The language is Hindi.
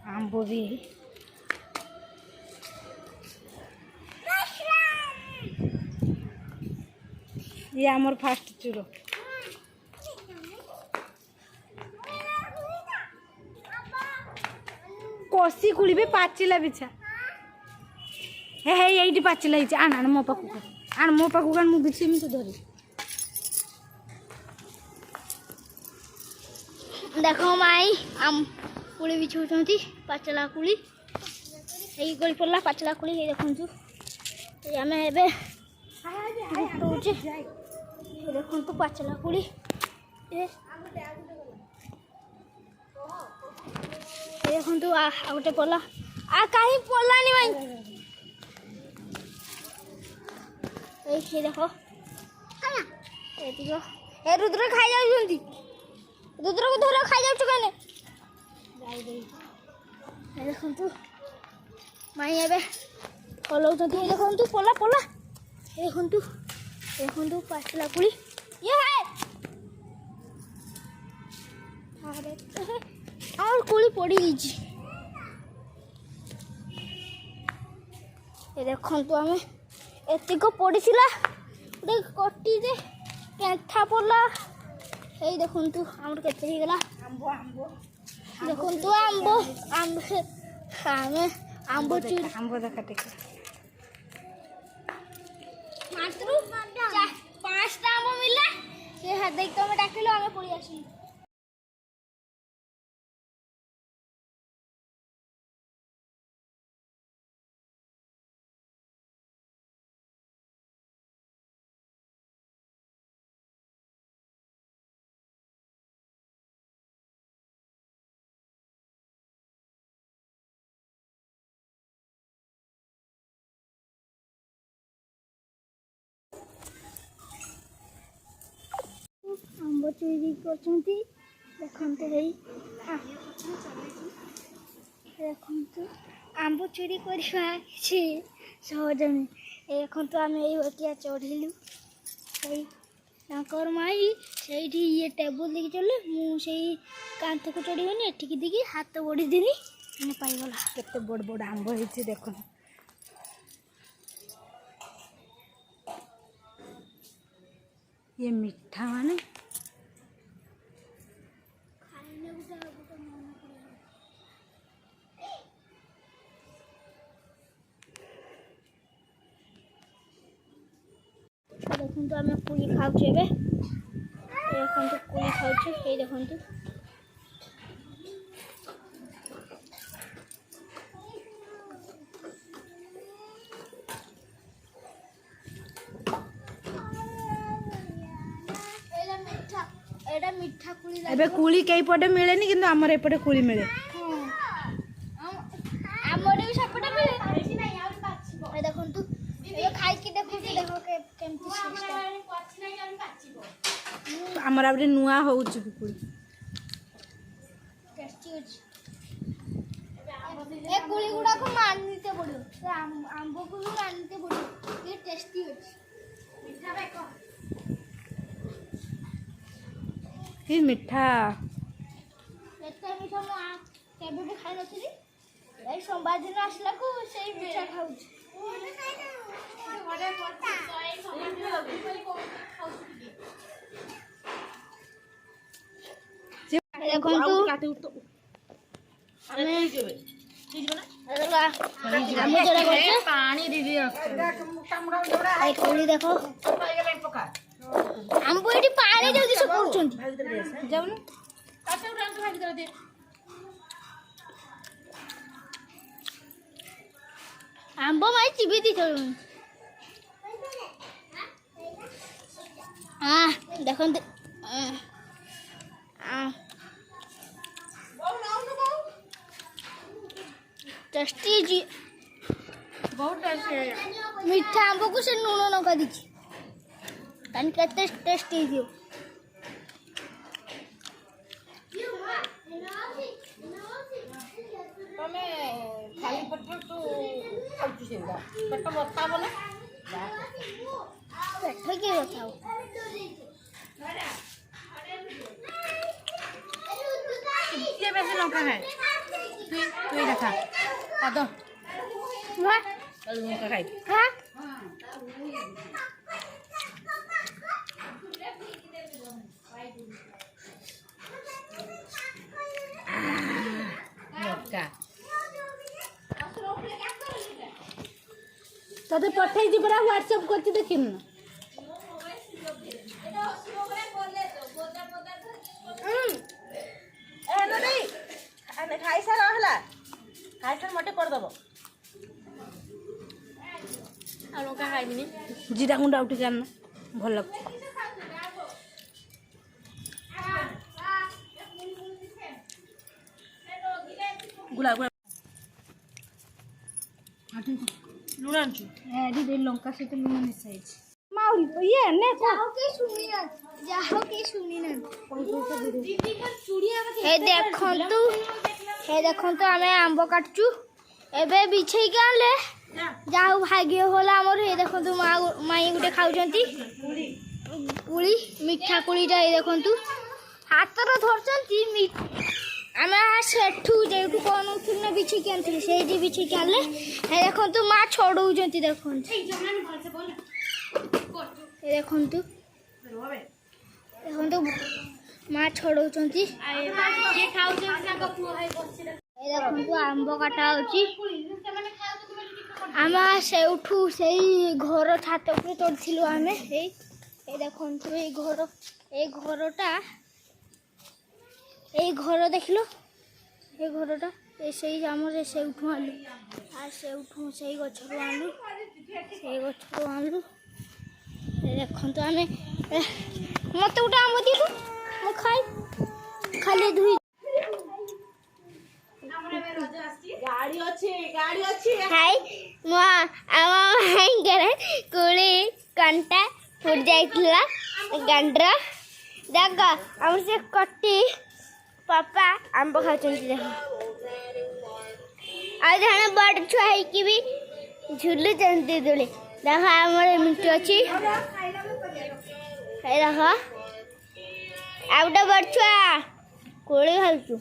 आंब भी ये आमर फास्ट चूर कषि कुड़ी पाचिला बिछा हे हे ये पाचिला आण आण मो पाक आण मो पाक आण मुझे बिछेमी तो धरी देख माई आम कुड़ी बिछाऊँ पाचला कुड़ी यही गली पड़ा पाचला कुड़ी ये देखु आम ए गुटाऊे देखु पाचला कुड़ी देखु आ गोटे पड़ा आ कहीं पड़ानी भाई ये देख ए रुद्र खाई जाऊँ रुद्र को धर खाई जाऊँ कने देखु माई ए फल देखु पला पला देखु देखु पाचला कुड़ी ये और कुड़ी पड़ी देखु आम एतिक पड़ी गोटे कटी पेंथा पड़ा ये देखु आम के गला देखु आंब आंब आम आंब चूर आंब देखा टिके मात्र 5टा आंब मिला ये हाथ देख तुम डाकिलो आम पड़ी आस आंब चोरी कर देखु आंब चोरी करवा सहज नुहे देखु आम ये चढ़लु माई से ये टेबुल देखिए चले मुझे कांथ को चढ़ीगनी एठिकी देखिए हाथ बढ़ीदेली पाईगला केते बड़ बड़ आंब होइछि देखो ये मीठा माने देखु तो आम कुड़ी खाऊे देखु कुड़ी खाऊे ये देखु मीठा कुड़ी एबे कुली कई पटे मिलेनी किंतु हमर एपटे कुली मिले आमरे भी सपटे मिले देखु ये खाई की देखु देखो केमती हमर आबरे नुआ होउछि कुली टेस्टी होछि ए कुली गुडा को मानते पड़ो से आंबो को भी मानते पड़ो ये टेस्टी होछि मीठा बेको ये मीठा एते मीठा मो केबे भी खाइ नथि ए सोमवार दिन आसला को सेही मीठा खाउछि पानी दीदी देखो आंब ये पानी जल्दी से पड़ुछन जाउन आंब माई चिबी दी चलुन देखो टेस्टी जी बहुत टेस्टी है मीठा आंब को से लूण लंका दीची कान केते टेस्टी दियो तमे खाली पट तू खाउछु सेंदा पेट बता बोले पेट के बताओ বেশি লঙ্কা খায় তুই তুই দেখা তো লঙ্কা খাই হ্যাঁ লঙ্কা তোতে পঠাইছি পরা হোয়াটসঅ্যাপ করছি দেখিন না ଖାଇସାର ହେଲା ଖାଇସାର ମତେ କରିଦେବ ଆଉ ଲଙ୍କା ଖାଇବିନି ଜିରା ଗୁଣ୍ଡ ଆଉ ଟିକେ ଆଣ ଭଲ ଲାଗୁଛି ଗୁଲା ଗୁଲା ଲୁଣ ଆଣିଛୁ ଏଠି ଲଙ୍କା ସହିତ ଲୁଣ ମିଶାଇଛି ମାଉଲି ଇଏ ନେ ଯାହା କେହି ଶୁଣି ନାହାନ୍ତି ହେ ଦେଖନ୍ତୁ ଆମେ ଆମ୍ବ କାଟୁଛୁ ଏବେ ବିଛେଇକି ଆଣିଲେ ଯାହା ହଉ ଭାଗ୍ୟ ହେଲା ଆମର ଏ ଦେଖନ୍ତୁ ମାଇଁ ଗୋଟେ ଖାଉଛନ୍ତି କୁଳି ମିଠା କୁଳିଟା ଏ ଦେଖନ୍ତୁ ହାତରେ ଧରୁଛନ୍ତି ଆମେ ସେଠୁ ଯେଠୁ କହୁନଥିଲୁ ନା ବିଛେଇକି ଆଣିଥିଲୁ ସେଇଠି ବିଛେଇକି ଆଣିଲେ ଏ ଦେଖନ୍ତୁ ମା ଛଡ଼ଉଛନ୍ତି ଦେଖନ୍ତୁ ଏ ଦେଖନ୍ତୁ ଦେଖନ୍ତୁ ମା ଛଡ଼ଉଛନ୍ତି ଦେଖନ୍ତୁ ଆମ୍ବ କାଟା ହଉଛି ଆମେ ସେଇଠୁ ସେଇ ଘର ଛାତ ଉପରେ ଚଢ଼ିଥିଲୁ ଆମେ ଏଇ ଦେଖନ୍ତୁ ଏଇ ଘରଟା ଏଇ ଘର ଦେଖିଲୁ ଏଇ ଘରଟା ସେଇ ଆମର ସେଇଠୁ ଆଣିଲୁ ଆଉ ସେଇଠୁ ସେଇ ଗଛରୁ ଆଣିଲୁ ଦେଖନ୍ତୁ ଆମେ ମୋତେ ଗୋଟେ ଆମ୍ବ ଦିବୁ ମୁଁ ଖାଲି ଧୁଇ ହାଇ ମୋ ଆମ ଭାଇଙ୍କର କୋଳି କଣ୍ଟା ଫୁଟି ଯାଇଥିଲା ଗାଣ୍ଡର ଦେଖ ଆମର ସେ କଟି ପାପା ଆମ୍ବ ଖାଉଛନ୍ତି ଦେଖ ଆଉ ଜଣେ ବଡ଼ ଛୁଆ ହେଇକି ବି ଝୁଲୁଛନ୍ତି ଦୋଳି ଦେଖ ଆମର ଏମିତି ଅଛି ଦେଖ ଆଉ ଗୋଟେ ବଡ଼ ଛୁଆ କୋଳି ଖାଉଛୁ